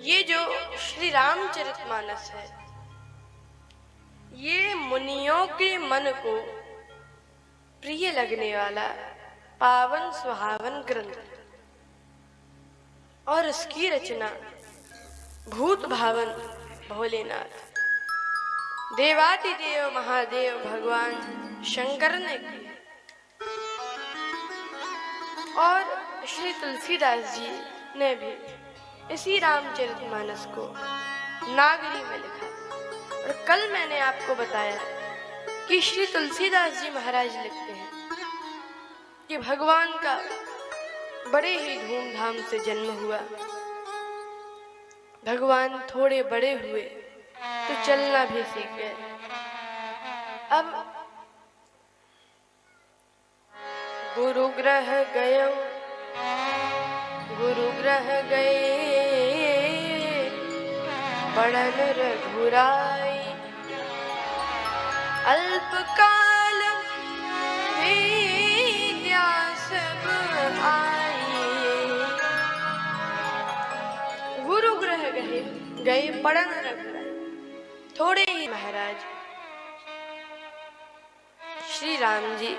ये जो श्री रामचरितमानस है, ये मुनियों के मन को प्रिय लगने वाला पावन सुहावन ग्रंथ और इसकी रचना भूत भावन भोलेनाथ देवादिदेव महादेव भगवान शंकर ने की और श्री तुलसीदास जी ने भी इसी रामचरितमानस को नागरी में लिखा। और कल मैंने आपको बताया कि श्री तुलसीदास जी महाराज लिखते हैं कि भगवान का बड़े ही धूमधाम से जन्म हुआ। भगवान थोड़े बड़े हुए तो चलना भी सीख गए। अब गुरु ग्रह गए, गुरु ग्रह गए पढ़न रघुराई, अल्पकाल विद्या सब आई। गुरु ग्रह गए पढ़न रघुराई, थोड़े ही महाराज श्री राम जी,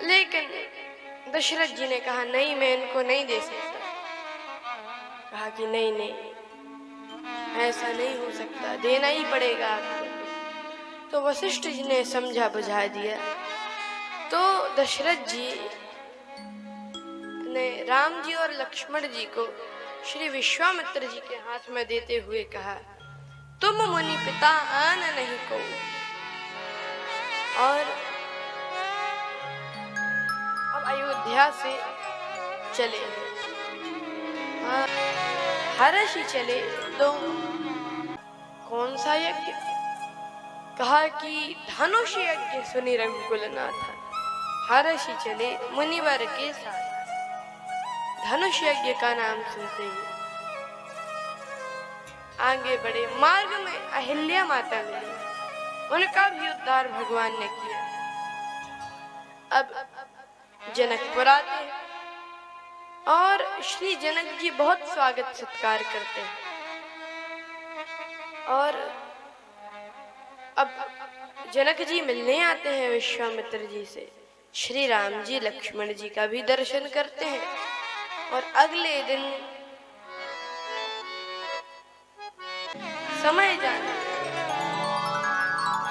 लेकिन दशरथ जी ने कहा नहीं, मैं इनको नहीं दे सकता। कहा कि नहीं नहीं, ऐसा नहीं हो सकता, देना ही पड़ेगा आपको। तो वशिष्ठ जी ने समझा बुझा दिया। तो दशरथ जी ने राम जी और लक्ष्मण जी को श्री विश्वामित्र जी के हाथ में देते हुए कहा, तुम मुनि पिता आन नहीं को। और अब अयोध्या से चले, हर्षि चले। तो कौन सा यज्ञ? कहा कि धनुष यज्ञ सुनि रघुकुलनाथ। हर्षि चले मुनिवर के साथ। धनुष यज्ञ का नाम सुनते ही आगे बढ़े। मार्ग में अहिल्या माता मिली, उनका भी उद्धार भगवान ने किया। अब जनकपुर आते हैं और श्री जनक जी बहुत स्वागत सत्कार करते हैं। और अब जनक जी मिलने आते हैं विश्वामित्र जी से। श्री राम जी लक्ष्मण जी का भी दर्शन करते हैं। और अगले दिन समय जाना,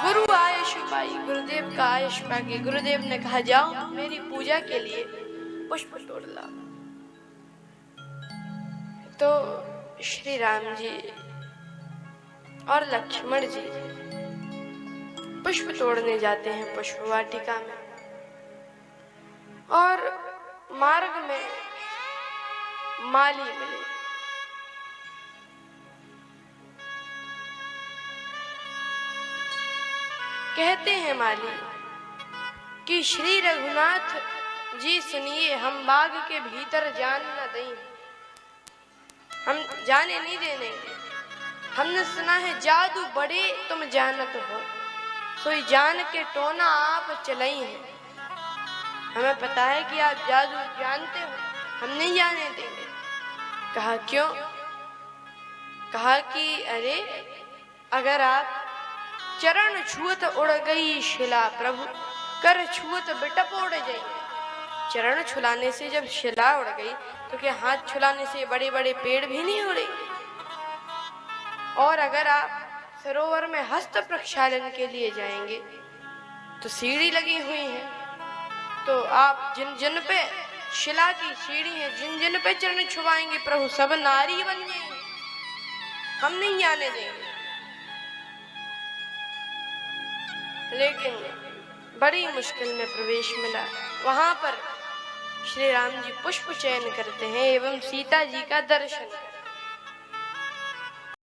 गुरु आयुष पाई, गुरुदेव का आयुष पाके गुरुदेव ने कहा जाओ मेरी पूजा के लिए पुष्प तोड़ लाओ। तो श्री राम जी और लक्ष्मण जी पुष्प तोड़ने जाते हैं पुष्प वाटिका में। और मार्ग में माली मिले। कहते हैं माली कि श्री रघुनाथ जी सुनिए, हम बाग के भीतर जान न दें, हम जाने नहीं देने। हमने सुना है जादू बड़े तुम जानत हो, सोई जान के टोना आप चलाई है। हमें पता है कि आप जादू जानते हो, हम नहीं जाने देंगे। कहा क्यों? कहा कि अरे अगर आप चरण छुअत उड़ गई शिला, प्रभु कर छुअत बिटप उड़ जाई। चरण छुलाने से जब शिला उड़ गई तो क्या हाथ छुलाने से बड़े बड़े पेड़ भी नहीं उड़ेंगे? और अगर आप सरोवर में हस्त प्रक्षालन के लिए जाएंगे तो सीढ़ी लगी हुई है, तो आप जिन जिन पे शिला की सीढ़ी है, जिन जिन पे चरण छुपाएंगे प्रभु सब नारी बन जाएंगे। हम नहीं जाने देंगे। लेकिन बड़ी मुश्किल में प्रवेश मिला। वहां पर श्री राम जी पुष्प चयन करते हैं एवं सीता जी का दर्शन करते हैं।